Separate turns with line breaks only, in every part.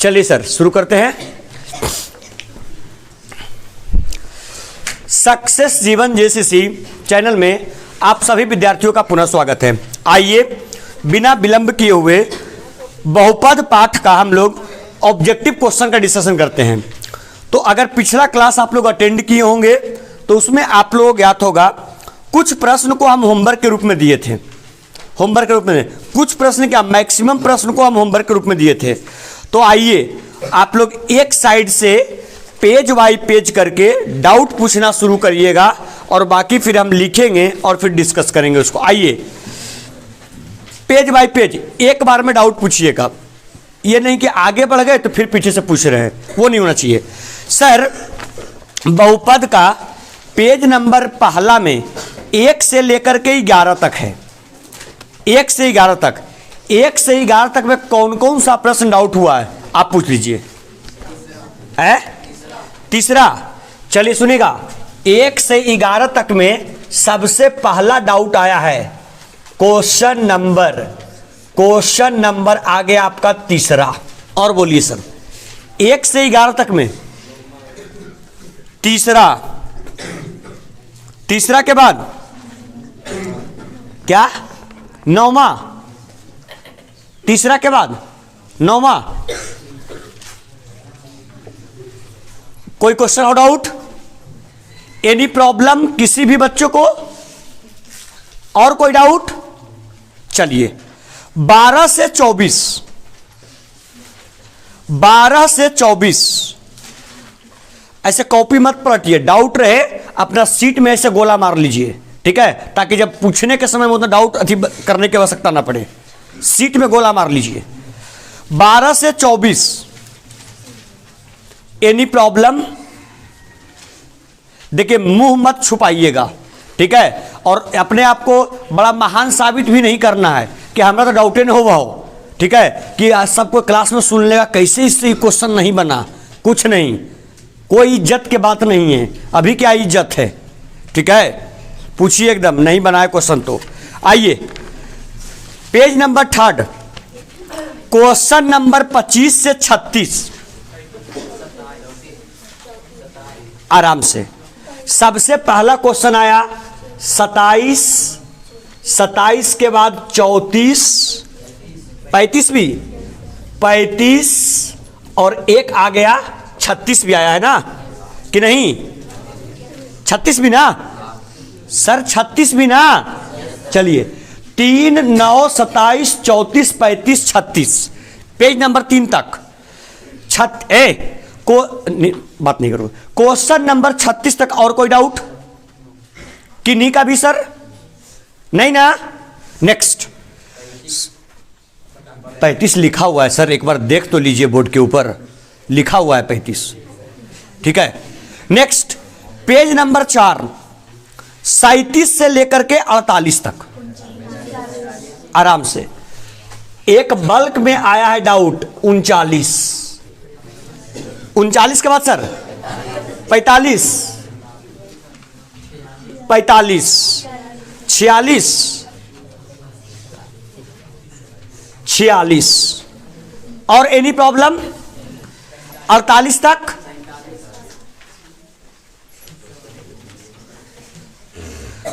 चलिए सर शुरू करते हैं। सक्सेस जीवन जेसीसी चैनल में आप सभी विद्यार्थियों का पुनः स्वागत है। आइए बिना विलंब किए हुए बहुपद पाठ का हम लोग ऑब्जेक्टिव क्वेश्चन का डिस्कशन करते हैं। तो अगर पिछला क्लास आप लोग अटेंड किए होंगे तो उसमें आप लोगों को ज्ञात होगा कुछ प्रश्न को हम होमवर्क के रूप में दिए थे। होमवर्क के रूप में कुछ प्रश्न क्या मैक्सिमम प्रश्न को हम होमवर्क के रूप में दिए थे। तो आइए आप लोग एक साइड से पेज बाई पेज करके डाउट पूछना शुरू करिएगा और बाकी फिर हम लिखेंगे और फिर डिस्कस करेंगे उसको। आइए पेज बाई पेज एक बार में डाउट पूछिएगा, ये नहीं कि आगे बढ़ गए तो फिर पीछे से पूछ रहे हैं, वो नहीं होना चाहिए। सर बहुपद का पेज नंबर पहला में 1 से लेकर के 11 तक है। 1 से 11 तक, 1 से 11 तक में कौन कौन सा प्रश्न डाउट हुआ है आप पूछ लीजिए। तीसरा, चलिए सुनिएगा, 1 से 11 तक में सबसे पहला डाउट आया है क्वेश्चन नंबर आ गया आपका तीसरा। और बोलिए सर 1 से 11 तक में तीसरा के बाद क्या नौवां, तीसरा के बाद नौवां। कोई क्वेश्चन और डाउट, एनी प्रॉब्लम किसी भी बच्चों को, और कोई डाउट? चलिए 12 से 24 ऐसे कॉपी मत पलटिए, डाउट रहे अपना सीट में ऐसे गोला मार लीजिए, ठीक है, ताकि जब पूछने के समय में उतना डाउट करने की आवश्यकता ना पड़े। सीट में गोला मार लीजिए। 12 से 24 एनी प्रॉब्लम, देखिए मुंह मत छुपाइएगा, ठीक है, और अपने आप को बड़ा महान साबित भी नहीं करना है कि हमारा तो डाउटे नहीं हो, ठीक है, कि आज सबको क्लास में सुन लेगा कैसे इससे क्वेश्चन नहीं बना। कुछ नहीं, कोई इज्जत की बात नहीं है, अभी क्या इज्जत है, ठीक है, पूछिए एकदम नहीं बनाए क्वेश्चन तो। आइए पेज नंबर 3 क्वेश्चन नंबर 25 से 36 आराम से। सबसे पहला क्वेश्चन आया 27 के बाद 34, 35 भी, 35 और एक आ गया 36 भी आया है ना कि नहीं? 36 भी ना सर, 36 भी ना। चलिए 3, 9, 27, 34, 35, 36 पेज नंबर 3 तक बात नहीं करूंगा। क्वेश्चन नंबर 36 तक और कोई डाउट? किन्हीं का भी सर? नहीं ना। नेक्स्ट 35 लिखा हुआ है सर, एक बार देख तो लीजिए, बोर्ड के ऊपर लिखा हुआ है 35, ठीक है। नेक्स्ट पेज नंबर 4 37 से लेकर के 48 तक आराम से। एक बल्क में आया है डाउट 39 के बाद सर 45, 46 और एनी प्रॉब्लम 48 तक।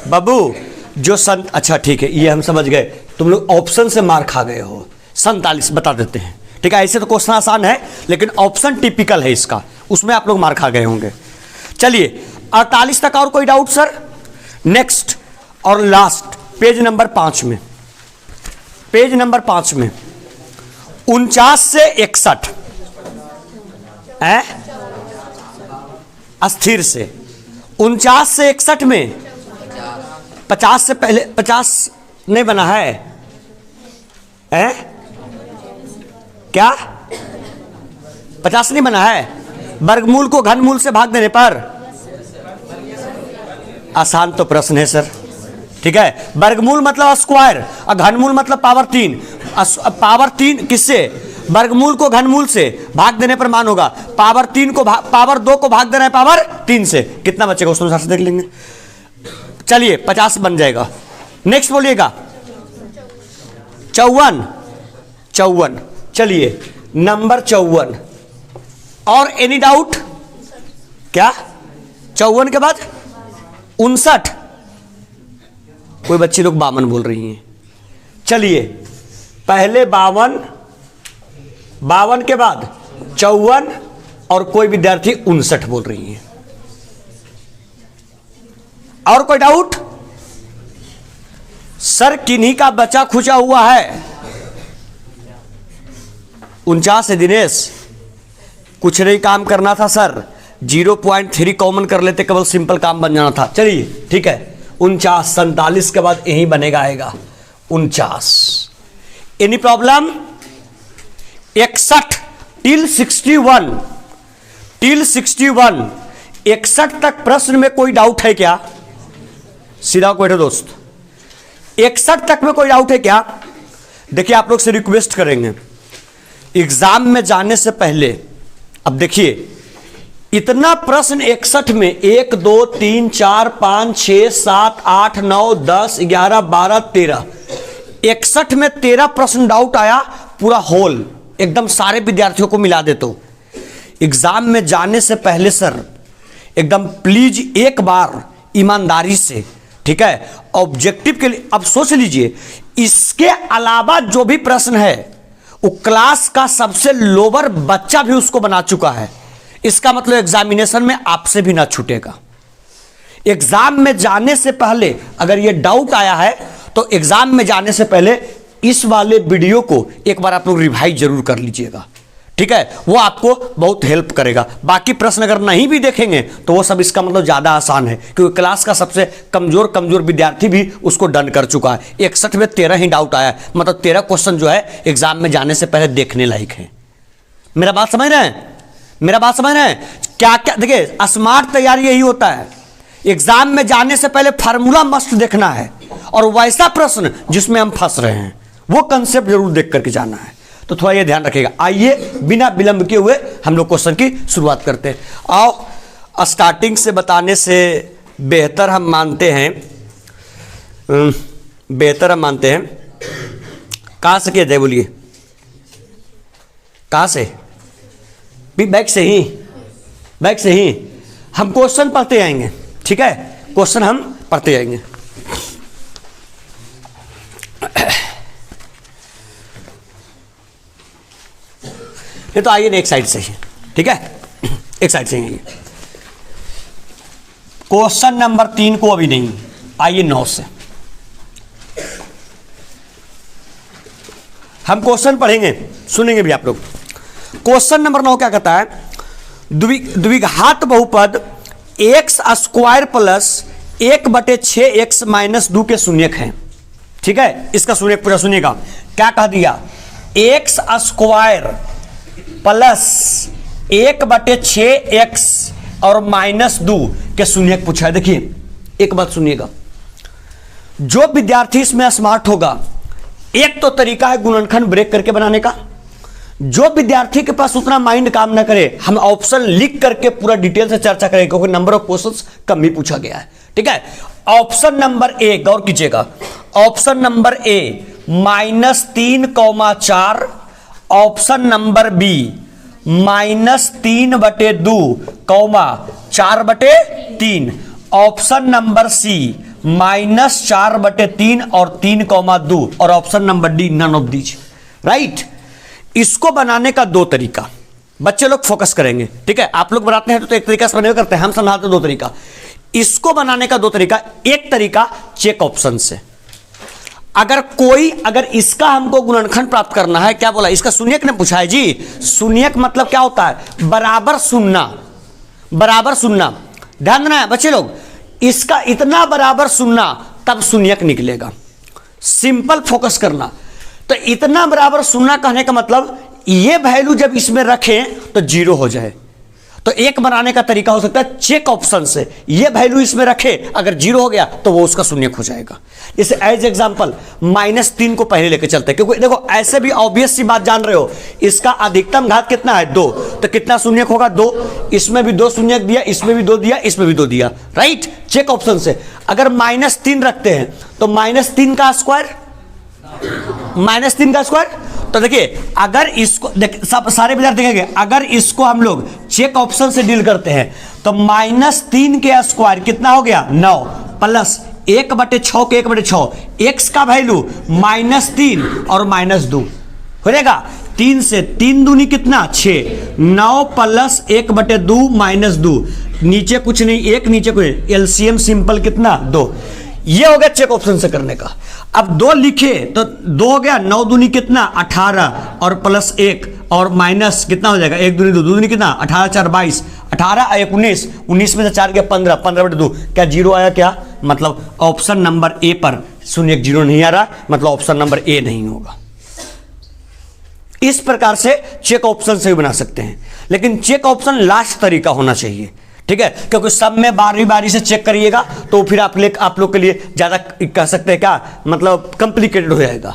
बाबू जो अच्छा ठीक है, ये हम समझ गए, तुम लोग ऑप्शन से मार खा गए हो। 47 बता देते हैं, ठीक है, ऐसे तो क्वेश्चन आसान है लेकिन ऑप्शन टिपिकल है इसका, उसमें आप लोग मार खा गए होंगे। चलिए 48 तक और कोई डाउट सर? नेक्स्ट और लास्ट पेज नंबर 5 में, 49 से 61 अस्थिर से 49 से 61 में 50 से पहले 50 नहीं बना है, क्या 50 नहीं बना है? वर्गमूल को घनमूल से भाग देने पर आसान तो प्रश्न है सर, ठीक है। वर्गमूल मतलब स्क्वायर और घनमूल मतलब पावर 3। पावर 3 किससे? वर्गमूल को घनमूल से भाग देने पर मान होगा। पावर 2 को भाग देना है पावर 3 से, कितना बचेगा उसके अनुसार से देख लेंगे। चलिए 50 बन जाएगा। नेक्स्ट बोलिएगा 54। चलिए नंबर 54 और एनी डाउट? क्या 54 के बाद 59? कोई बच्ची लोग 52 बोल रही हैं। चलिए पहले 52 के बाद 54 और कोई विद्यार्थी 59 बोल रही हैं। और कोई डाउट? सर किन्हीं का बचा खुचा हुआ है? 49 है दिनेश, कुछ नहीं काम करना था सर, 0.3 कॉमन कर लेते, केवल सिंपल काम बन जाना था। चलिए ठीक है, 49, 47 के बाद यही बनेगा, आएगा 49। Any problem? 61 टिल 61, टिल 61, 61 तक प्रश्न में कोई डाउट है क्या? सीधा बैठो दोस्त, 61 तक में कोई डाउट है क्या? देखिए आप लोग से रिक्वेस्ट करेंगे, एग्जाम में जाने से पहले, अब देखिए इतना प्रश्न 61 में 1 2 3 4 5 6 7 8 9 10 11 12 13, 61 में 13 प्रश्न डाउट आया, पूरा होल एकदम सारे विद्यार्थियों को मिला दे तो एग्जाम में जाने से पहले सर एकदम प्लीज एक बार ईमानदारी से, ठीक है, ऑब्जेक्टिव के लिए अब सोच लीजिए। इसके अलावा जो भी प्रश्न है वो क्लास का सबसे लोअर बच्चा भी उसको बना चुका है। इसका मतलब एग्जामिनेशन में आपसे भी ना छूटेगा। एग्जाम में जाने से पहले अगर ये डाउट आया है तो एग्जाम में जाने से पहले इस वाले वीडियो को एक बार आप लोग रिवाइज जरूर कर लीजिएगा, ठीक है, वो आपको बहुत हेल्प करेगा। बाकी प्रश्न अगर नहीं भी देखेंगे तो वो सब इसका मतलब ज्यादा आसान है, क्योंकि क्लास का सबसे कमजोर विद्यार्थी भी उसको डन कर चुका है। 61 में 13 ही डाउट आया है, मतलब 13 क्वेश्चन जो है एग्जाम में जाने से पहले देखने लायक है। मेरा बात समझ रहे हैं? मेरा बात समझ रहे हैं? क्या क्या देखिए, स्मार्ट तैयारी यही होता है, एग्जाम में जाने से पहले फार्मूला मस्ट देखना है, और वैसा प्रश्न जिसमें हम फंस रहे हैं वो कंसेप्ट जरूर देख करके जाना है। तो थोड़ा ये ध्यान रखिएगा। आइए बिना विलंब किए हुए हम लोग क्वेश्चन की शुरुआत करते हैं। आओ, स्टार्टिंग से बताने से बेहतर हम मानते हैं, कहां से किया जाए? बोलिए कहां से? भी बैक से ही, बैक से ही हम क्वेश्चन पढ़ते जाएंगे, ठीक है, क्वेश्चन हम पढ़ते जाएंगे। ये तो आइए एक साइड से ही, ठीक है, एक साइड से ही। क्वेश्चन नंबर 3 को अभी नहीं, आइए 9 से हम क्वेश्चन पढ़ेंगे, सुनेंगे भी आप लोग। क्वेश्चन नंबर 9 क्या कहता है? द्विघात बहुपद x square plus 1/6x minus 2 के शून्यक हैं, ठीक है। इसका शून्यक पूरा सुनिएगा। क्या कह दिया? x स्क्वायर प्लस 1/6x और माइनस 2 के शून्यक पूछा है। देखिए एक बात सुनिएगा, जो विद्यार्थी इसमें स्मार्ट होगा, एक तो तरीका है गुणनखंड ब्रेक करके बनाने का। जो विद्यार्थी के पास उतना माइंड काम ना करे, हम ऑप्शन लिख करके पूरा डिटेल से चर्चा करेंगे, क्योंकि नंबर ऑफ क्वेश्चंस कम ही पूछा गया है, ठीक है। ऑप्शन नंबर ए गौर कीजिएगा, option number A -3,4, option number B -3/2, (4/3), option number C -4/3 और 3,2, और option number D none of these, right. इसको बनाने का दो तरीका, बच्चे लोग फोकस करेंगे, ठीक है। आप लोग बनाते हैं तो एक तरीका से करते हैं, हम समझाते दो तरीका। इसको बनाने का दो तरीका, एक तरीका चेक ऑप्शन से। अगर इसका हमको गुणनखंड प्राप्त करना है, क्या बोला? इसका शून्यक ने पूछा है जी। शून्यक मतलब क्या होता है? बराबर सुनना, बराबर सुनना। ध्यान देना है बच्चे लोग, इसका इतना बराबर सुनना तब शून्यक निकलेगा। सिंपल फोकस करना। तो इतना बराबर सुनना कहने का मतलब ये वैल्यू जब इसमें रखें तो 0 हो जाए। तो एक बनाने का तरीका हो सकता है चेक ऑप्शन से, ये वैल्यू इसमें रखे, अगर 0 हो गया तो वो उसका शून्यक हो जाएगा। जैसे एज एग्जांपल -3 को पहले लेके चलते हैं, क्योंकि देखो ऐसे भी ऑब्वियस सी बात जान रहे हो, इसका अधिकतम घात कितना है? 2, तो कितना शून्यक होगा? 2। इसमें भी 2 शून्यक दिया, इसमें भी 2 दिया, इसमें भी 2 दिया, राइट। चेक ऑप्शन से अगर -3 रखते हैं तो -3 का स्क्वायर, -3 का स्क्वायर, तो देखिए अगर इसको सब सारे विद्यार्थी देखेंगे, अगर इसको हम लोग चेक ऑप्शन से डील करते हैं तो -3 के स्क्वायर कितना हो गया 9 प्लस 1/6 के 1/6 x का वैल्यू -3 और -2 हो जाएगा। 3 से 3 दूनी कितना 6, 9 प्लस 1/2 -2, नीचे कुछ नहीं, एक नीचे कुछ, एलसीएम सिंपल कितना 2। ये हो गया चेक ऑप्शन से करने का। अब 2 लिखे तो 2 हो गया, 9 दूनी कितना 18 और प्लस 1 और माइनस कितना हो जाएगा 1 दूनी 2, 2 दूनी कितना 18 4 22, 18 19, 19 में से 4 गया 15, 15/2 क्या 0 आया क्या? मतलब ऑप्शन नंबर ए पर 0 0 नहीं आ रहा, मतलब ऑप्शन नंबर ए नहीं होगा। इस प्रकार से चेक ऑप्शन से भी बना सकते हैं, लेकिन चेक ऑप्शन लास्ट तरीका होना चाहिए, ठीक है, क्योंकि सब में बारी बारी से चेक करिएगा तो फिर आप लोग के लिए ज्यादा कह सकते हैं क्या, मतलब कॉम्प्लिकेटेड हो जाएगा।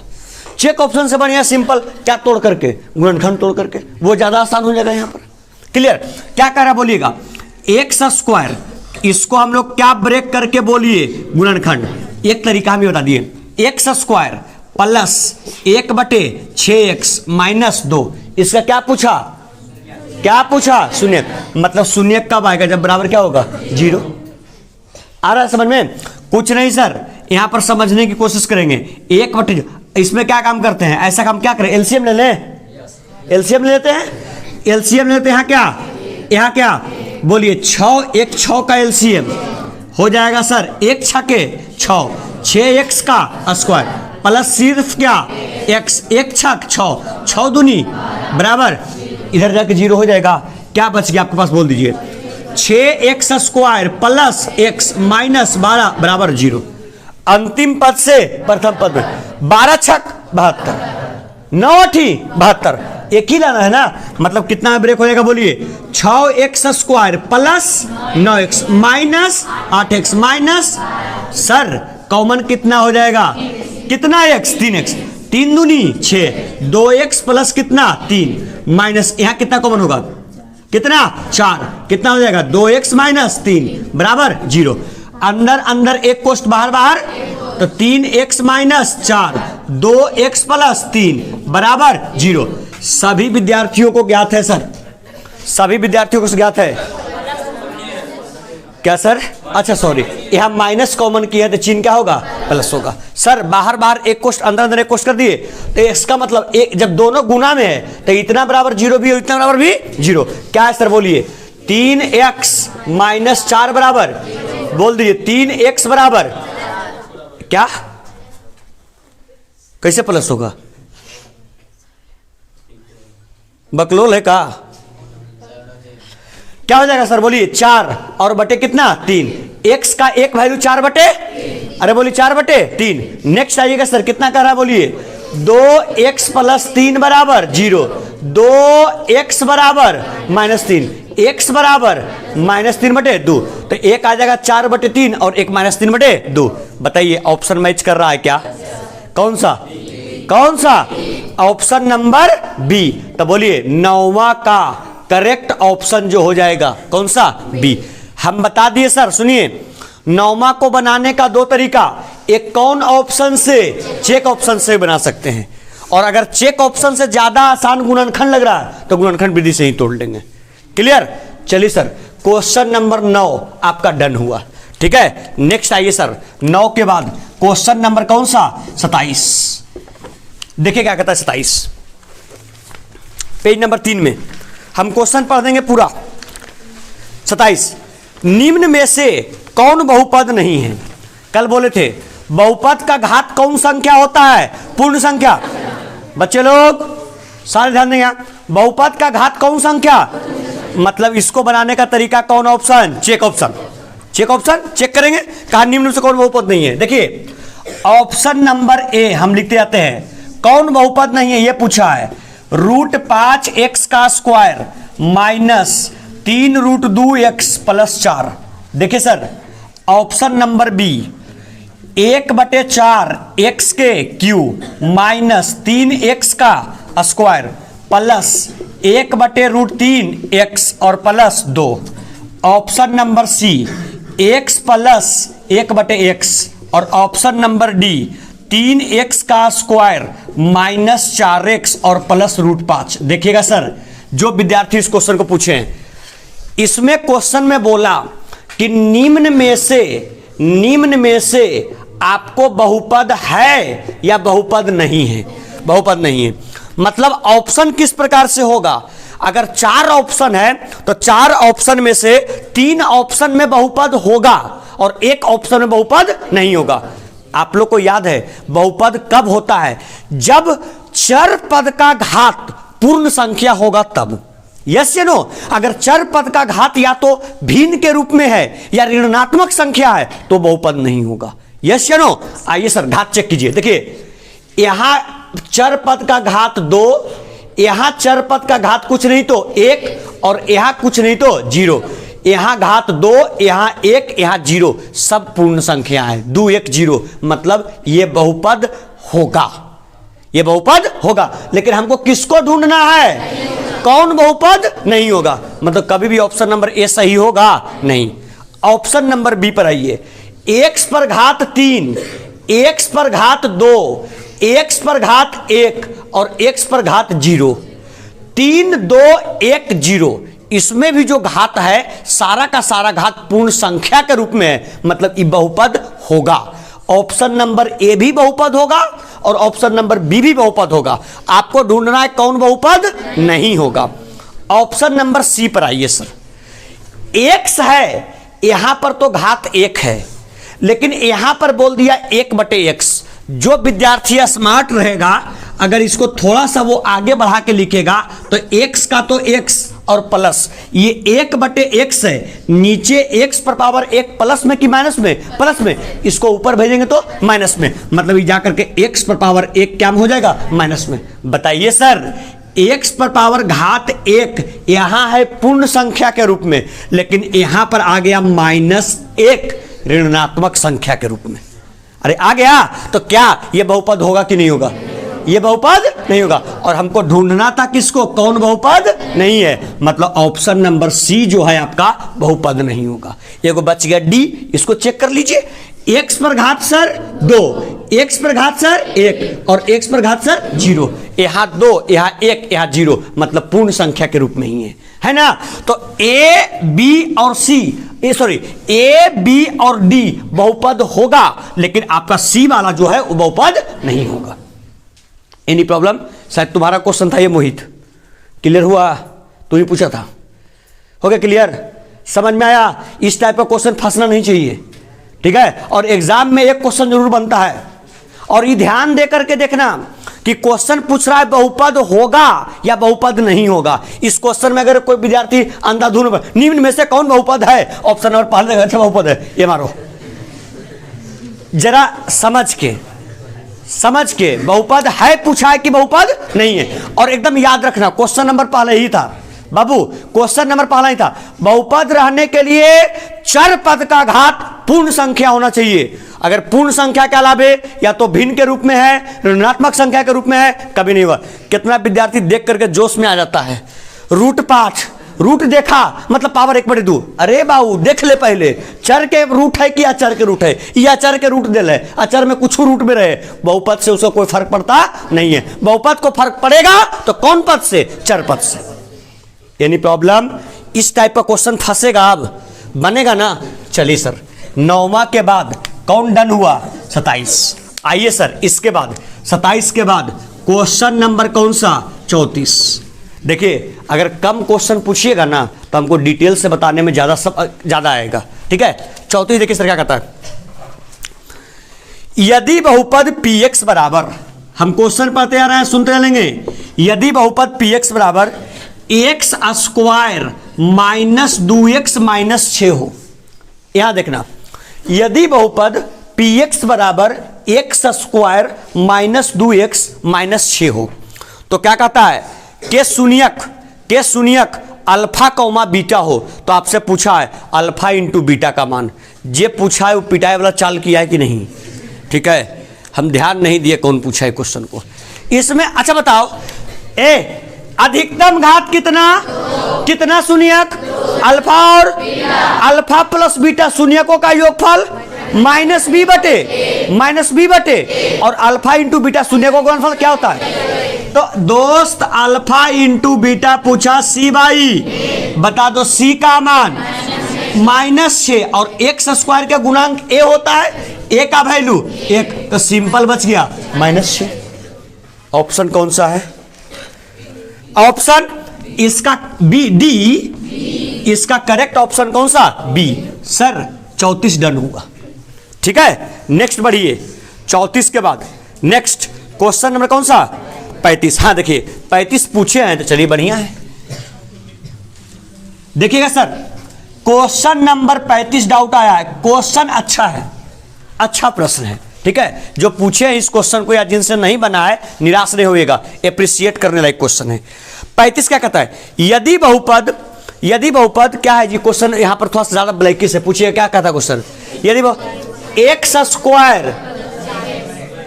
चेक ऑप्शन से बढ़िया सिंपल क्या तोड़ करके, गुणनखंड तोड़ करके, वो ज्यादा आसान हो जाएगा। यहां पर क्लियर क्या कह रहा बोलिएगा, एक्स स्क्वायर, इसको हम लोग क्या ब्रेक करके बोलिए गुणनखंड, एक तरीका हम बता दिए, एक्स स्क्वायर प्लस 1/6x -2, इसका क्या पूछा, क्या पूछा शून्य, मतलब शून्य कब आएगा जब बराबर क्या होगा 0। आ रहा है समझ में? कुछ नहीं सर, यहां पर समझने की कोशिश करेंगे। 1/, इसमें क्या काम करते हैं, ऐसा काम क्या करें, एलसीएम ले लें, एलसीएम ले लेते हैं, एलसीएम ले लेते हैं। यहाँ क्या बोलिए 6 1 6 का एलसीएम हो जाएगा सर 1 6 6, 6x का स्क्वायर प्लस सिर्फ क्या x, 1 6 6, 6 दूनी बराबर, इधर जाके 0 हो जाएगा। क्या बच गया आपके पास बोल दीजिए, 6x स्क्वायर प्लस x -12 बराबर 0। अंतिम पद से प्रथम पद में 12 छक 72, 9 8 72, एक ही लाना है ना, मतलब कितना ब्रेक हो जाएगा बोलिए, 6x square plus 9x minus 8x minus, sir common कितना हो जाएगा, कितना x 3x, 3 दूनी 6, 2x प्लस कितना 3 माइनस, यहां कितना कॉमन होगा, कितना 4, कितना हो जाएगा 2x माइनस 3 बराबर 0। अंदर अंदर एक कोष्ट बाहर बाहर, तो 3x माइनस 4, 2x प्लस 3 बराबर 0। सभी विद्यार्थियों को ज्ञात है सर, सभी विद्यार्थियों को ज्ञात है क्या सर? अच्छा सॉरी, यहां माइनस कॉमन किया है तो चिन्ह क्या होगा, प्लस होगा। सर बाहर बाहर एक कोष्ट, अंदर अंदर एक कोष्ट कर दिए, तो इसका मतलब एक, जब दोनों गुना में है तो इतना बराबर 0 भी और इतना बराबर भी 0। क्या है सर बोलिए, 3x माइनस 4 बराबर, बोल दीजिए 3x बराबर क्या, कैसे प्लस होगा, बकलोल है का, क्या हो जाएगा सर बोलिए 4 और बटे कितना 3, x का एक वैल्यू 4 बटे, अरे बोलिए 4 बटे 3। नेक्स्ट आइएगा सर, कितना कर रहा है बोलिए, 2x प्लस 3 बराबर 0, 2x बराबर -3, x बराबर -3 बटे 2, तो एक आ जाएगा 4 बटे 3 और एक -3 बटे 2। बताइए ऑप्शन मैच कर रहा है क्या, कौन सा, कौन सा, ऑप्शन नंबर बी। तो बोलिए 9वां का करेक्ट ऑप्शन जो हो जाएगा कौन सा, बी। हम बता दिए सर, सुनिए 9वां को बनाने का 2 तरीका, एक कौन ऑप्शन से, चेक ऑप्शन से बना सकते हैं, और अगर चेक ऑप्शन से ज्यादा आसान गुणनखंड लग रहा है तो गुणनखंड विधि से ही तोड़ लेंगे। क्लियर? चलिए सर, क्वेश्चन नंबर 9 आपका डन हुआ, ठीक है। नेक्स्ट आइए सर, 9 के बाद क्वेश्चन नंबर कौन सा, 27। देखिए क्या कहता है 27, पेज नंबर 3 में हम क्वेश्चन पढ़ देंगे पूरा। 27, निम्न में से कौन बहुपद नहीं है? कल बोले थे बहुपद का घात कौन संख्या होता है, पूर्ण संख्या। बच्चे लोग सारे ध्यान देंगे, बहुपद का घात कौन संख्या, मतलब इसको बनाने का तरीका कौन option, check option. Check option check करेंगे, कहा निम्न से कौन बहुपद नहीं है। देखिए ऑप्शन नंबर ए हम लिखते जाते हैं, कौन बहुपद नहीं है ये पूछा है, √5x का स्क्वायर -3√2x प्लस 4। देखिए sir option number B, 1/4 x के क्यूब -3x का स्क्वायर प्लस 1/√3x और plus 2। Option number C, x plus 1/x, और ऑप्शन नंबर डी 3x का स्क्वायर माइनस 4x और प्लस √5। देखिएगा सर, जो विद्यार्थी इस क्वेश्चन को पूछे हैं, इसमें क्वेश्चन में बोला कि निम्न में से आपको बहुपद है या बहुपद नहीं है। बहुपद नहीं है मतलब ऑप्शन किस प्रकार से होगा? अगर 4 ऑप्शन है तो 4 ऑप्शन में से 3 ऑप्शन में बहुपद होगा और 1 ऑप्शन में बहुपद नहीं होगा। आप लोग को याद है बहुपद कब होता है? जब चर पद का घात पूर्ण संख्या होगा तब। यस या नो? अगर चर पद का घात या तो भिन्न के रूप में है या ऋणात्मक संख्या है तो बहुपद नहीं होगा। यस या नो? आइए सर घात चेक कीजिए। देखिए यहां चर पद का घात 2, यहां चर पद का घात कुछ नहीं तो 1 और यहां कुछ नहीं तो 0। यहां घात 2, यहां 1, यहां 0, सब पूर्ण संख्या है। 2 1 0 मतलब ये बहुपद होगा। ये बहुपद होगा, लेकिन हमको किसको ढूंढना है? कौन बहुपद नहीं होगा? मतलब कभी भी ऑप्शन नंबर ए सही होगा नहीं। ऑप्शन नंबर बी पर आइए। x पर घात 3, x पर घात 2, x पर घात 1 और x पर घात 0। 3 2 1 0, इसमें भी जो घात है सारा का सारा घात पूर्ण संख्या के रूप में है, मतलब ये बहुपद होगा। ऑप्शन नंबर ए भी बहुपद होगा और ऑप्शन नंबर बी भी बहुपद होगा। आपको ढूंढना है कौन बहुपद नहीं होगा। ऑप्शन नंबर सी पर आइए सर। x है, यहां पर तो घात 1 है, लेकिन यहां पर बोल दिया 1/x। जो विद्यार्थी स्मार्ट रहेगा अगर इसको थोड़ा सा वो आगे बढ़ा के लिखेगा तो x का तो x और प्लस ये 1/x है, नीचे x पर पावर 1 प्लस में कि माइनस में? प्लस में। इसको ऊपर भेजेंगे तो माइनस में, मतलब ये जाकर के x पर पावर 1 क्या हो जाएगा? माइनस में। बताइए सर, x पर पावर घात 1 यहां है पूर्ण संख्या के रूप में, लेकिन यहां पर आ गया -1 ऋणात्मक संख्या के रूप में। अरे आ गया तो क्या ये बहुपद होगा कि नहीं होगा? ये बहुपद नहीं होगा। और हमको ढूंढना था किसको? कौन बहुपद नहीं है? मतलब ऑप्शन नंबर सी जो है आपका बहुपद नहीं होगा। एगो बच गया डी, इसको चेक कर लीजिए। x पर घात सर 2, x पर घात सर 1 और x पर घात सर 0। यहां 2, यहां 1, यहां 0, मतलब पूर्ण संख्या के रूप में ही है ना? तो ए बी और सी ए बी और डी बहुपद होगा, लेकिन आपका सी वाला जो है वो बहुपद नहीं होगा। Any problem? शायद तुम्हारा क्वेश्चन था ये मोहित, क्लियर हुआ? तू ही पूछा था, हो गया क्लियर? समझ में आया? इस टाइप का क्वेश्चन फंसना नहीं चाहिए, ठीक है? और एग्जाम में एक क्वेश्चन जरूर बनता है, और ये ध्यान दे करके देखना कि क्वेश्चन पूछ रहा है बहुपद होगा या बहुपद नहीं होगा। इस क्वेश्चन में अगर कोई विद्यार्थी अंधाधुन निम्न में से कौन बहुपद है, ऑप्शन नंबर पहले अच्छा बहुपद है, ये मारो। जरा समझ के बहुपद है पूछा है कि बहुपद नहीं है। और एकदम याद रखना क्वेश्चन नंबर पहले ही था बाबू, क्वेश्चन नंबर पहला ही था, बहुपद रहने के लिए चर पद का घात पूर्ण संख्या होना चाहिए। अगर पूर्ण संख्या के अलावे या तो भिन्न के रूप में है, ऋणात्मक संख्या के रूप में है, कभी नहीं हुआ। कितना विद्यार्थी देख करके जोश में आ जाता है, √5 रूट देखा मतलब पावर 1/2। अरे बाबू देख ले पहले, चर के रूट है कि अचर के रूट है, या अचर के रूट दे ले, अचर में कुछ रूट में रहे, बहुपद से उसको कोई फर्क पड़ता नहीं है। बहुपद को फर्क पड़ेगा तो कौन पद से? चर पद से। यानी प्रॉब्लम इस टाइप का क्वेश्चन फंसेगा, अब बनेगा ना? चलिए सर, 9वां के बाद कौन डन हुआ? 27। आइए सर, इसके बाद 27 के बाद क्वेश्चन नंबर कौन सा? 34। देखिए अगर कम क्वेश्चन पूछिएगा ना तो हमको डिटेल से बताने में ज्यादा आएगा, ठीक है? 34 देखिए सर क्या कहता है। यदि बहुपद px बराबर, हम क्वेश्चन पढ़ते आ रहे हैं, सुनते चलेंगे। यदि बहुपद px बराबर x स्क्वायर -2x -6 हो। यहां देखना, यदि बहुपद px बराबर x स्क्वायर -2x -6 हो तो क्या कहता है? के शून्यक अल्फा कौमा बीटा हो। तो आपसे पूछा है अल्फा इंटू बीटा का मान, जे पूछा है वो पिटाई वाला चाल किया है कि नहीं, ठीक है? हम ध्यान नहीं दिए कौन पूछा है क्वेश्चन को इसमें। अच्छा बताओ, अधिकतम घात कितना शून्यक? अल्फा और अल्फा प्लस बीटा शून्यकों का योगफल माइनस बी बटे और अल्फा इंटू बीटा शून्य को गुणनफल क्या होता है? तो दोस्त अल्फा इंटू बीटा पूछा सी बाई, बता दो सी का मान -6 और एक्स स्क्वायर का गुणांक ए होता है, ए का वैल्यू 1, तो सिंपल बच गया -6। ऑप्शन कौन सा है? ऑप्शन इसका बी, डी इसका करेक्ट ऑप्शन कौन सा? बी। सर 34 डन हुआ, ठीक है। नेक्स्ट बढ़िए, 34 के बाद नेक्स्ट क्वेश्चन नंबर कौन सा? 35। हाँ देखिए 35 पूछे हैं तो चलिए बढ़िया है। देखिएगा सर, क्वेश्चन नंबर 35 डाउट आया है, क्वेश्चन अच्छा है, अच्छा प्रश्न है, ठीक है। जो पूछे हैं इस क्वेश्चन को या जिनसे नहीं बना है निराश नहीं होइएगा, एप्रिशिएट करने लायक क्वेश्चन है। 35 क्या कहता है? यदि बहुपद क्या है जी? क्वेश्चन यहां पर थोड़ा सा ज्यादा ब्लैकी से पूछिए, क्या कहता है क्वेश्चन? यदि एक्स स्क्वायर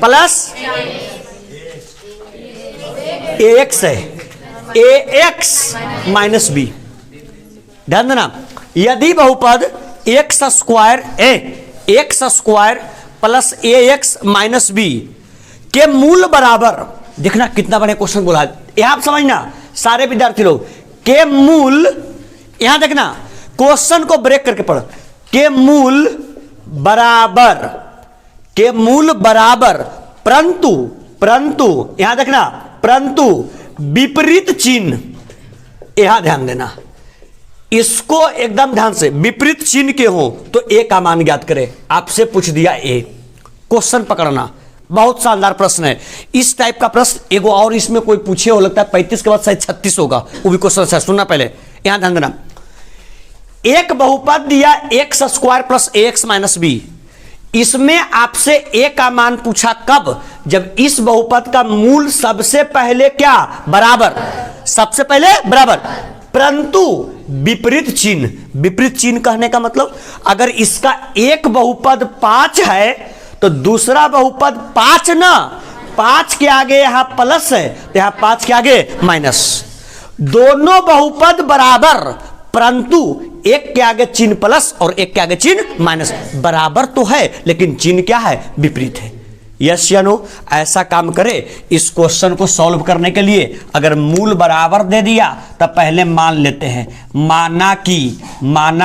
प्लस ए एक्स है, ए एक्स माइनस बी, ध्यान देना। यदि बहुपद एक्स स्क्वायर प्लस ए एक्स माइनस बी के मूल बराबर, देखना कितना बड़े क्वेश्चन बोला है, यहां समझना सारे विद्यार्थी लोग, के मूल, यहां देखना क्वेश्चन को ब्रेक करके पढ़, के मूल बराबर परंतु यहां देखना, परंतु विपरीत चिन्ह, यहां ध्यान देना, इसको एकदम ध्यान से, विपरीत चिन्ह के हो तो ए का मान ज्ञात करें। आपसे पूछ दिया ए, क्वेश्चन पकड़ना, बहुत शानदार प्रश्न है। इस टाइप का प्रश्न एगो और इसमें कोई पूछे हो, लगता है 35 के बाद शायद 36 होगा, वो भी क्वेश्चन है, सुनना पहले, यहां ध्यान देना। एक बहुपद दिया एक्स स्क्वायर प्लस ए एक्स माइनस बी, इसमें आपसे ए का मान पूछा कब? जब इस बहुपद का मूल सबसे पहले क्या? बराबर, सबसे पहले बराबर, परंतु विपरीत चिन्ह कहने का मतलब, अगर इसका एक बहुपद 5 है तो दूसरा बहुपद 5 ना, 5 के आगे यहां प्लस है तो यहां 5 के आगे माइनस। दोनों बहुपद बराबर परंतु एक के आगे चिन्ह प्लस और एक के आगे चिन्ह माइनस, बराबर तो है लेकिन चिन्ह क्या है? विपरीत है। यस या नो? ऐसा काम करे। इस क्वेश्चन को सॉल्व करने के लिए अगर मूल बराबर दे दिया तब पहले मान लेते हैं, माना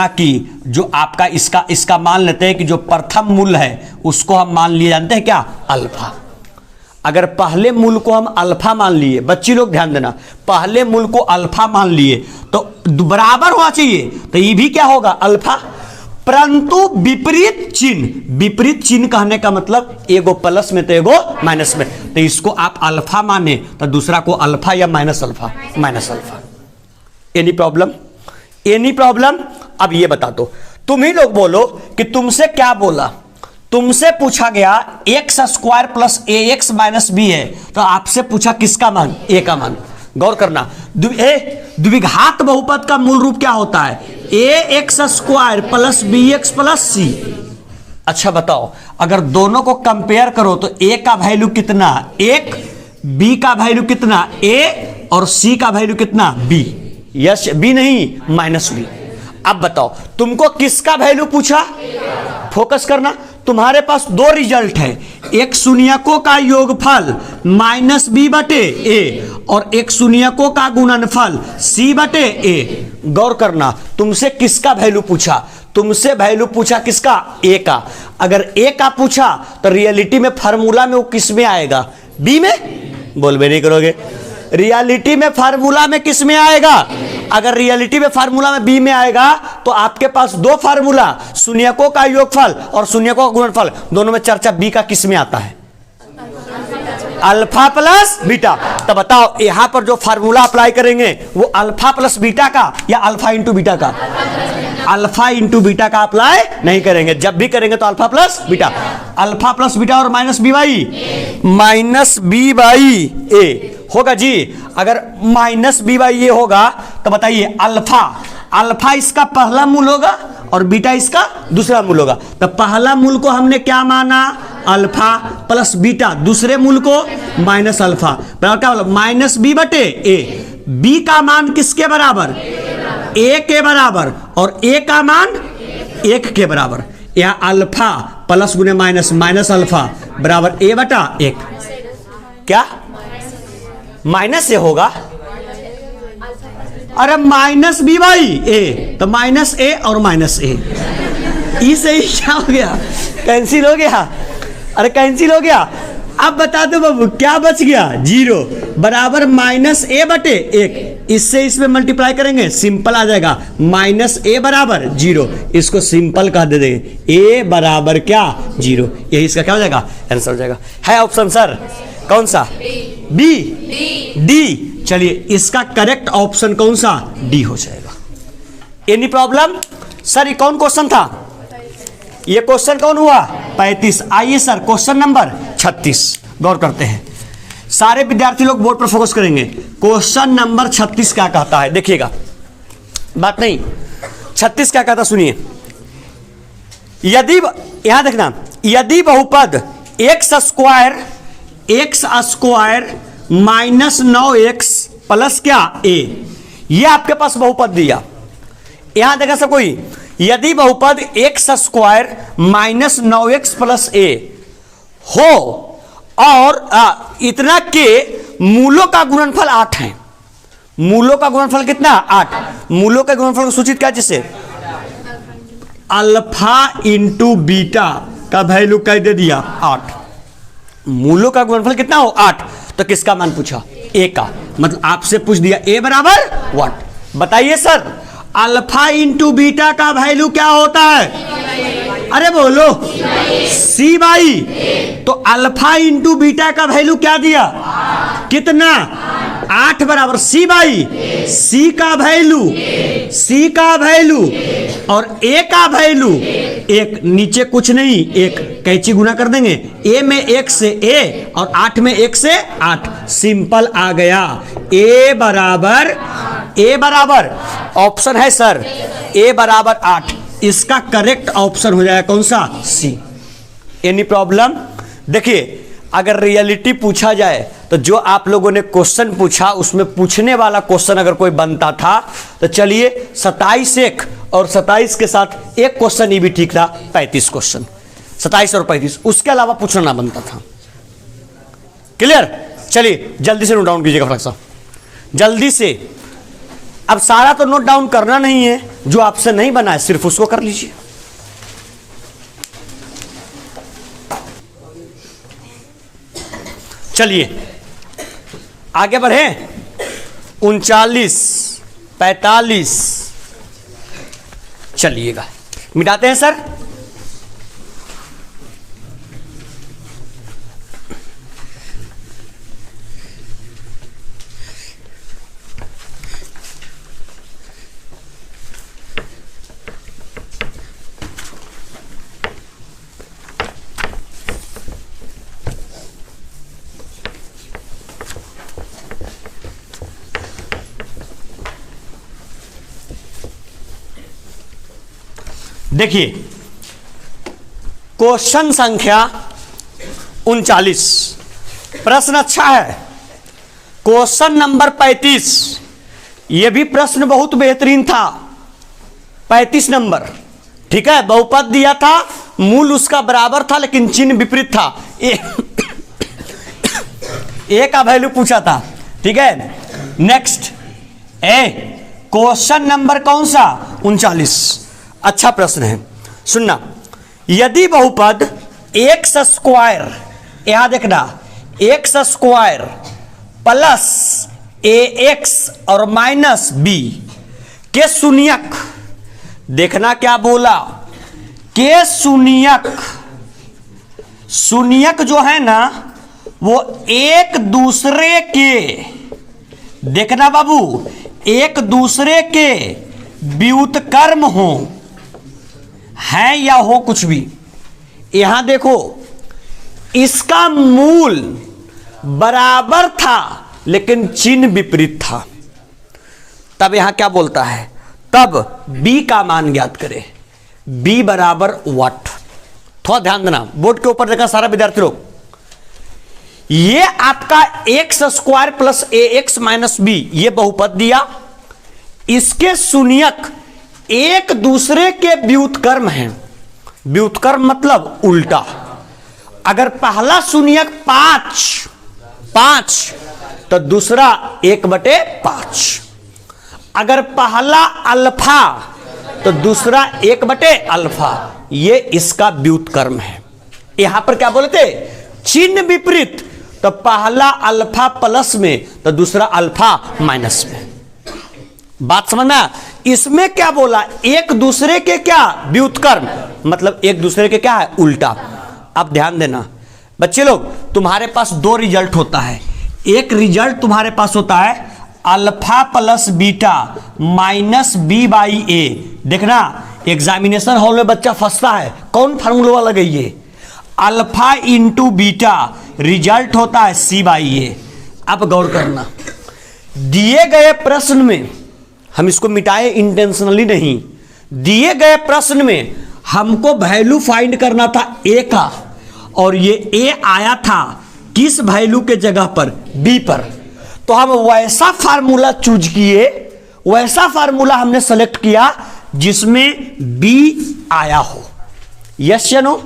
कि जो आपका इसका मान लेते हैं कि जो प्रथम मूल है उसको हम मान लिए जानते हैं क्या? अल्फा। अगर पहले मूल को हम अल्फा मान लिए, बच्ची लोग ध्यान देना, पहले मूल को अल्फा मान लिए तो बराबर होना चाहिए, तो ये भी क्या होगा? अल्फा। परंतु विपरीत चिन्ह कहने का मतलब एगो प्लस में तो एगो माइनस में, तो इसको आप अल्फा माने तो दूसरा को अल्फा या माइनस अल्फा। Any problem? अब ये बता दो, तुम ही लोग बोलो कि तुमसे क्या बोला, तुमसे पूछा गया एक्स स्क्वायर प्लस ए एक्स माइनस बी है, तो आपसे पूछा किसका मान? ए का मान। गौर करना, द्विघात बहुपद का मूल रूप क्या होता है? A x square plus b x plus c. अच्छा बताओ, अगर दोनों को कंपेयर करो तो ए का वैल्यू कितना? 1, बी का वैल्यू कितना? ए, और सी का वैल्यू कितना? बी। यस, बी नहीं माइनस बी। अब बताओ तुमको किसका वैल्यू पूछा? फोकस करना, तुम्हारे पास दो रिजल्ट है, एक शून्यकों का योगफल माइनस बी बटे ए और एक शून्यकों का गुणनफल सी बटे ए। गौर करना, तुमसे किसका वैल्यू पूछा? तुमसे वैल्यू पूछा किसका? ए का। अगर ए का पूछा तो रियलिटी में फार्मूला में वो किस में आएगा? बी में? बोलबे नहीं करोगे। रियलिटी में फार्मूला में किस में आएगा? अगर रियलिटी में फार्मूला में बी में आएगा तो आपके पास दो फार्मूला, शून्यकों का योगफल और शून्यकों का गुणनफल, दोनों में चर्चा बी का किस में आता है? Alpha plus beta. तो बताओ यहां पर जो फार्मूला अप्लाई करेंगे वो अल्फा प्लस बीटा का या अल्फा इंटू बीटा का? अल्फा इंटू बीटा का अप्लाई नहीं करेंगे, जब भी करेंगे तो alpha plus beta. Alpha plus beta और माइनस बी बाई ए होगा जी। अगर माइनस बी बाई ए होगा तो बताइए अल्फा इसका पहला मूल होगा और बीटा इसका दूसरा मूल होगा। तो पहला मूल को हमने क्या माना? अल्फा प्लस बीटा, दूसरे मूल को माइनस अल्फा, क्या बोला? माइनस बी बटे ए। बी का मान किसके बराबर? ए के बराबर, और ए का मान 1 के बराबर। यह अल्फा प्लस गुने माइनस, माइनस अल्फा बराबर ए बटा एक। क्या माइनस ए होगा? अरे माइनस बी बाई ए, तो माइनस ए और माइनस ए, ई से ही क्या हो गया? कैंसिल हो गया। अरे कैंसिल हो गया। अब बता दो बाबू क्या बच गया? जीरो बराबर माइनस ए बटे एक। इससे इसमें मल्टीप्लाई करेंगे, सिंपल आ जाएगा, माइनस ए बराबर जीरो। इसको सिंपल कह दे देंगे, ए बराबर क्या? जीरो। यही इसका क्या हो जाएगा? आंसर हो जाएगा। है ऑप्शन सर कौन सा? B, D. चलिए इसका करेक्ट ऑप्शन कौन सा? डी हो जाएगा। Any problem? सर ये कौन क्वेश्चन था? ये क्वेश्चन कौन हुआ? 35। आइए सर क्वेश्चन नंबर 36 गौर करते हैं। सारे विद्यार्थी लोग बोर्ड पर फोकस करेंगे। क्वेश्चन नंबर 36 क्या कहता है देखिएगा, बात नहीं 36 क्या कहता सुनिए। यदि, यहां देखना, यदि बहुपद x square minus 9x plus क्या ए, ये आपके पास बहुपद दिया। यहां देखा सब कोई, यदि बहुपद x square minus 9x plus a हो और इतना के मूलों का गुणनफल 8 है। मूलों का गुणनफल कितना? 8। मूलों के गुणनफल को सूचित क्या जैसे अल्फा इंटू बीटा का वैल्यू कह दे दिया 8। मूलों का गुणनफल कितना हो? 8। तो किसका मान पूछा? ए का। मतलब आपसे पूछ दिया ए बराबर व्हाट? बताइए सर अल्फा इंटू बीटा का वैल्यू क्या होता है? अरे बोलो सी बाई। तो अल्फा इंटू बीटा का वैल्यू क्या दिया? कितना? 8 बराबर सी बाई। सी का वैल्यू और ए का वैल्यू एक, नीचे कुछ नहीं, एक कैंची गुना कर देंगे, ए में 1 से ए और 8 में 1 से 8, सिंपल आ गया। ए बराबर ऑप्शन है सर ए बराबर 8। इसका करेक्ट ऑप्शन हो जाएगा कौन सा? सी। Any problem? देखिए अगर रियलिटी पूछा जाए तो जो आप लोगों ने क्वेश्चन पूछा उसमें पूछने वाला क्वेश्चन अगर कोई बनता था तो चलिए 27 एक और 27 के साथ एक क्वेश्चन ये भी ठीक था, 35 क्वेश्चन, 27 और 35, उसके अलावा पूछना ना बनता था। क्लियर? चलिए जल्दी से नोट डाउन कीजिएगा फटाक साहब, जल्दी से। अब सारा तो नोट डाउन करना नहीं है, जो आपसे नहीं बना है सिर्फ उसको कर लीजिए। चलिए आगे बढ़े। 39, 45 चलिएगा, मिटाते हैं सर। देखिए क्वेश्चन संख्या 39, प्रश्न अच्छा है। क्वेश्चन नंबर 35, यह भी प्रश्न बहुत बेहतरीन था। 35 नंबर, ठीक है। बहुपद दिया था, मूल उसका बराबर था लेकिन चिन्ह विपरीत था। ए का वैल्यू पूछा था, ठीक है। नेक्स्ट ए, क्वेश्चन नंबर कौन सा? 39। अच्छा प्रश्न है, सुनना। यदि बहुपद एक्स स्क्वायर, यहां देखना, एक्स स्क्वायर प्लस ए एक्स और माइनस बी के शून्यक, देखना क्या बोला, के शून्यक जो है ना वो एक दूसरे के, देखना बाबू, एक दूसरे के व्युत्क्रम हो, है या हो कुछ भी। यहां देखो इसका मूल बराबर था लेकिन चिन्ह विपरीत था, तब यहां क्या बोलता है, तब b का मान ज्ञात करें। b बराबर व्हाट? थोड़ा ध्यान देना, बोर्ड के ऊपर देखा सारा विद्यार्थी लोग। ये आपका एक्स स्क्वायर प्लस ए एक्स माइनस बी, ये बहुपद दिया, इसके शून्यक एक दूसरे के व्युत्क्रम हैं। व्युत्क्रम मतलब उल्टा। अगर पहला शून्यक 5 तो दूसरा 1/5। अगर पहला अल्फा तो दूसरा 1/अल्फा। ये इसका व्युत्क्रम है। यहां पर क्या बोले थे, चिन्ह विपरीत, तो पहला अल्फा प्लस में तो दूसरा अल्फा माइनस में। बात समझ में? इसमें क्या बोला, एक दूसरे के क्या व्युत्क्रम, मतलब एक दूसरे के क्या है, उल्टा। अब ध्यान देना बच्चे लोग, तुम्हारे पास दो रिजल्ट होता है। एक रिजल्ट तुम्हारे पास होता है alpha plus beta minus b by a. देखना एग्जामिनेशन हॉल में बच्चा फंसता है, कौन फार्मूला लगाइए, अल्फा इंटू बीटा, रिजल्ट होता है सी बाई ए। अब गौर करना, दिए गए प्रश्न में, हम इसको मिटाए इंटेंशनली नहीं, दिए गए प्रश्न में हमको वैल्यू फाइंड करना था ए का, और ये ए आया था किस वैल्यू के जगह पर, बी पर। तो हम वैसा फार्मूला चूज किए, वैसा फार्मूला हमने सेलेक्ट किया जिसमें बी आया हो। यस या नो?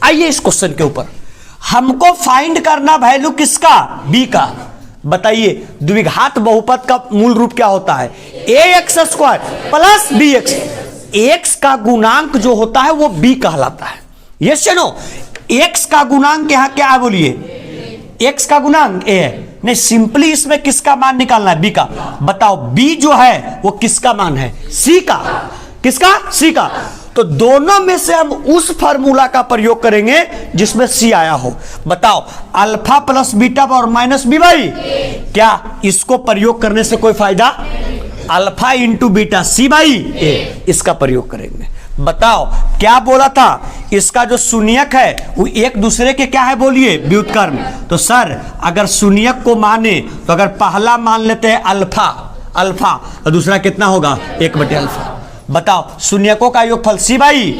आइए इस क्वेश्चन के ऊपर, हमको फाइंड करना वैल्यू किसका, बी का। बताइए द्विघात बहुपद का मूल रूप क्या होता है, ax² प्लस bx। x का गुणांक जो होता है वो b कहलाता है। यस या नो? x का गुणांक यहां क्या है, बोलिए, x का गुणांक a है। नहीं, सिंपली इसमें किसका मान निकालना है, b का। बताओ b जो है वो किसका मान है, c का। किसका, c का। तो दोनों में से हम उस फार्मूला का प्रयोग करेंगे जिसमें सी आया हो। बताओ अल्फा प्लस बीटा और माइनस बी बाई, क्या इसको प्रयोग करने से कोई फायदा, alpha into beta c by a, इसका प्रयोग करेंगे। बताओ क्या बोला था, इसका जो शून्यक है वो एक दूसरे के क्या है, बोलिए, व्युत्क्रम। तो सर अगर शून्यक को माने तो अगर पहला मान लेते हैं अल्फा, तो दूसरा कितना होगा, 1/अल्फा। बताओ शून्यकों का योगफल सी बाई,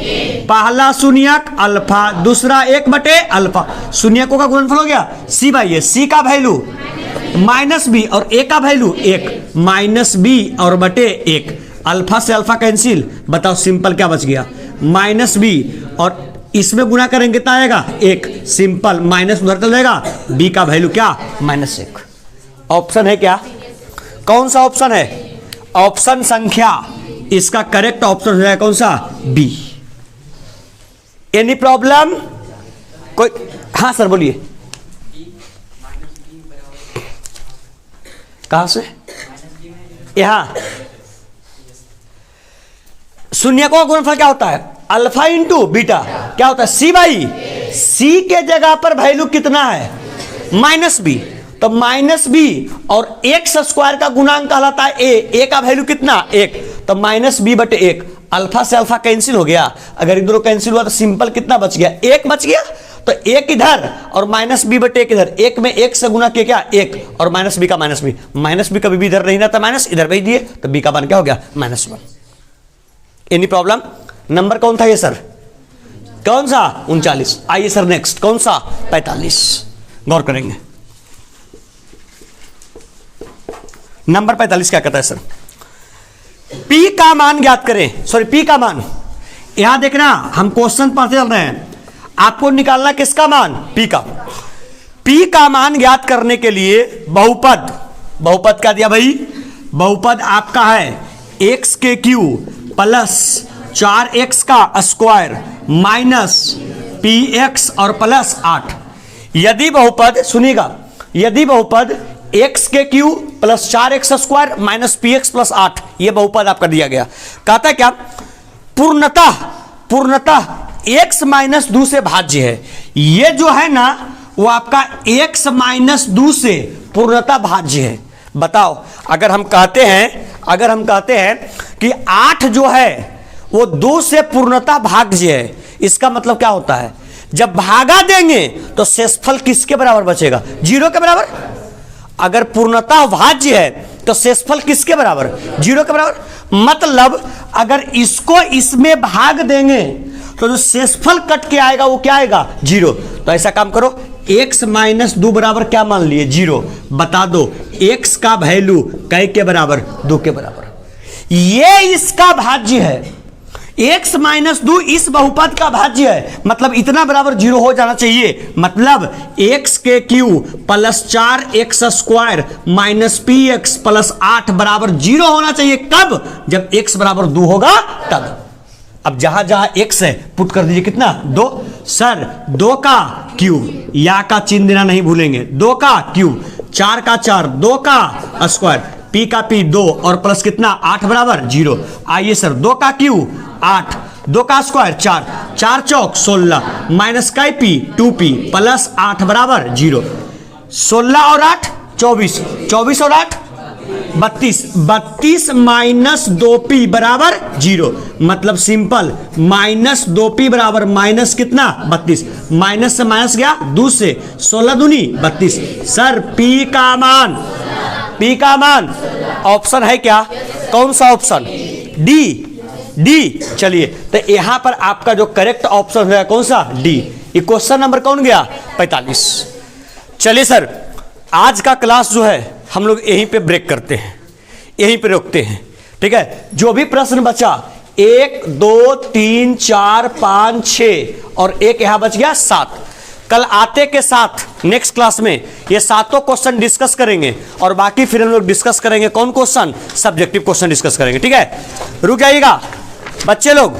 पहला शून्यक अल्फा, दूसरा 1/अल्फा। शून्यकों का गुणनफल हो गया सी बाई ए। सी का वैल्यू माइनस बी और ए का वैल्यू 1, माइनस बी और बटे 1। अल्फा से अल्फा कैंसिल, बताओ सिंपल क्या बच गया, माइनस बी, और इसमें गुणा करेंगे कितना आएगा, 1। सिंपल माइनस उधर चल जाएगा, बी का वैल्यू क्या, -1। ऑप्शन है क्या, कौन सा ऑप्शन है, ऑप्शन संख्या, इसका करेक्ट ऑप्शन हो जाएगा कौन सा, बी। एनी प्रॉब्लम कोई? हाँ सर बोलिए, कहां से, यहां शून्यकों का गुणनफल क्या होता है, अल्फा इंटू बीटा, क्या होता है, सी बाई। सी के जगह पर वैल्यू कितना है, -b, तो -b और x² का गुणांक कहलाता है a का वैल्यू कितना, 1, तो -b/1। अल्फा से अल्फा कैंसिल हो गया, अगर इधर कैंसिल हुआ तो सिंपल कितना बच गया, 1 बच गया। तो 1 इधर और -b/1 इधर, 1 में 1 से गुना किया क्या, 1, और -b का -b कभी भी इधर नहीं रहता, माइनस इधर भेज दिए तो b का मान क्या हो गया, -1। Any problem? नंबर कौन था ये सर, कौन सा, 39। आइए सर नेक्स्ट, कौन सा, 45। गौर करेंगे नंबर 45 क्या कहता है सर, P का मान ज्ञात करें, सॉरी P का मान। यहां देखना हम क्वेश्चन पढ़ते चल रहे हैं, आपको निकालना किसका मान, P का। P का मान ज्ञात करने के लिए बहुपद क्या दिया भाई, बहुपद आपका है x³ प्लस 4x का स्क्वायर माइनस px और प्लस 8। यदि बहुपद, सुनिएगा, यदि बहुपद x³ plus 4x² minus px plus 8, यह बहुपद आपका दिया गया, कहता है क्या, पूर्णतः x माइनस 2 से भाज्य है। ये जो है ना वो आपका x माइनस 2 से पूर्णतः भाज्य है। बताओ अगर हम कहते हैं कि 8 जो है वो 2 से पूर्णतः भाज्य है, इसका मतलब क्या होता है, जब भागा देंगे तो शेषफल किसके बराबर बचेगा, 0 के बराबर। अगर पूर्णतः भाज्य है तो शेषफल किसके बराबर, 0 के बराबर। मतलब अगर इसको इसमें भाग देंगे तो जो शेषफल कट के आएगा वो क्या आएगा, 0। तो ऐसा काम करो, x माइनस 2 बराबर क्या मान लिए, 0। बता दो x का वैल्यू कै के बराबर, 2 के बराबर। ये इसका भाज्य है, x माइनस 2 इस बहुपद का भाज्य है, मतलब इतना बराबर 0 हो जाना चाहिए। मतलब x के Q plus 4x square minus P x plus 8 बराबर 0 होना चाहिए। कब? जब x बराबर 2 होगा तब। अब जहां जहां x है पुट कर दीजिए कितना 2। सर 2 का क्यूब, या का चिन्ह देना नहीं भूलेंगे, 2 का क्यूब, 4 का 4, 2 का स्क्वायर, p का p 2 और प्लस कितना 8 बराबर 0। आइए सर 2 का क्यूब 8, 2 का स्क्वायर 4, 4 चौक 16 माइनस का p 2p प्लस 8 बराबर 0। 16 और 8 24, 24 और 8 32, 32 माइनस 2p बराबर 0। मतलब सिंपल माइनस 2p बराबर माइनस कितना 32, माइनस से माइनस गया 2 से, 16 दूनी 32। सर p का मान ऑप्शन है क्या? कौन सा ऑप्शन? डी। चलिए तो यहां पर आपका जो करेक्ट ऑप्शन है कौन सा? डी। ये क्वेश्चन नंबर कौन गया? 45। चलिए सर आज का क्लास जो है हम लोग यहीं पे ब्रेक करते हैं, यहीं पे रोकते हैं। ठीक है, जो भी प्रश्न बचा 1 2 3 4 5 6 और एक यहां बच गया 7। कल आते के साथ नेक्स्ट क्लास में ये सातों क्वेश्चन डिस्कस करेंगे और बाकी फिर हम लोग डिस्कस करेंगे कौन क्वेश्चन? सब्जेक्टिव क्वेश्चन डिस्कस करेंगे। ठीक है, रुक जाइएगा बच्चे लोग,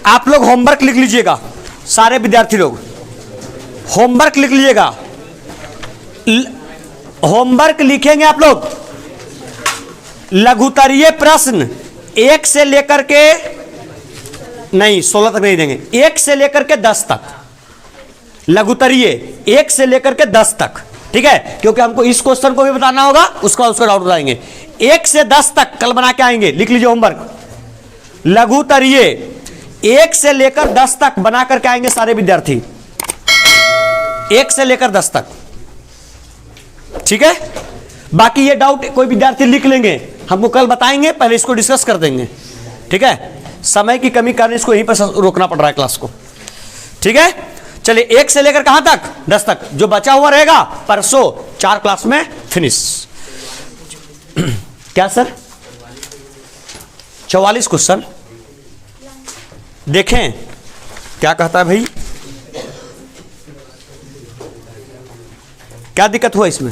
आप लोग होमवर्क लिख लीजिएगा, सारे विद्यार्थी लोग होमवर्क लिख लीजिएगा। होमवर्क लिखेंगे आप लोग लघुत्तरीय प्रश्न 1 से लेकर के नहीं 16 तक नहीं देंगे, 1 से लेकर के 10 तक लघुत्तरीय 1 से लेकर के 10 तक। ठीक है, क्योंकि हमको इस क्वेश्चन को भी बताना होगा, उसका डाउट बताएंगे। 1 से 10 तक कल बना के आएंगे, लिख लीजिए होमवर्क। लघुत्तरीय 1 से लेकर 10 तक बना करके आएंगे सारे विद्यार्थी, 1 से लेकर 10 तक। ठीक है, बाकी ये डाउट कोई विद्यार्थी लिख लेंगे, हमको कल बताएंगे, पहले इसको डिस्कस कर देंगे। ठीक है, समय की कमी कारण इसको यहीं पर रोकना पड़ रहा है क्लास को। ठीक है, चलिए 1 से लेकर कहां तक? 10 तक। जो बचा हुआ रहेगा परसों 4 क्लास में फिनिश। क्या सर? 44 क्वेश्चन देखें क्या कहता है भाई, क्या दिक्कत हुआ इसमें?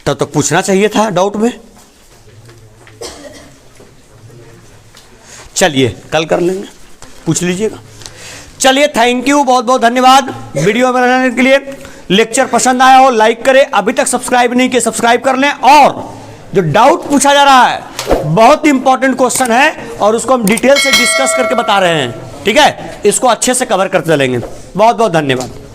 तब तो पूछना चाहिए था डाउट में। चलिए कल कर लेंगे, पूछ लीजिएगा। चलिए थैंक यू, बहुत बहुत धन्यवाद वीडियो में रहने के लिए। लेक्चर पसंद आया हो लाइक करें, अभी तक सब्सक्राइब नहीं किए सब्सक्राइब कर लें। और जो डाउट पूछा जा रहा है बहुत इंपॉर्टेंट क्वेश्चन है और उसको हम डिटेल से डिस्कस करके बता रहे हैं। ठीक है, इसको अच्छे से कवर करते चलेंगे। बहुत बहुत धन्यवाद।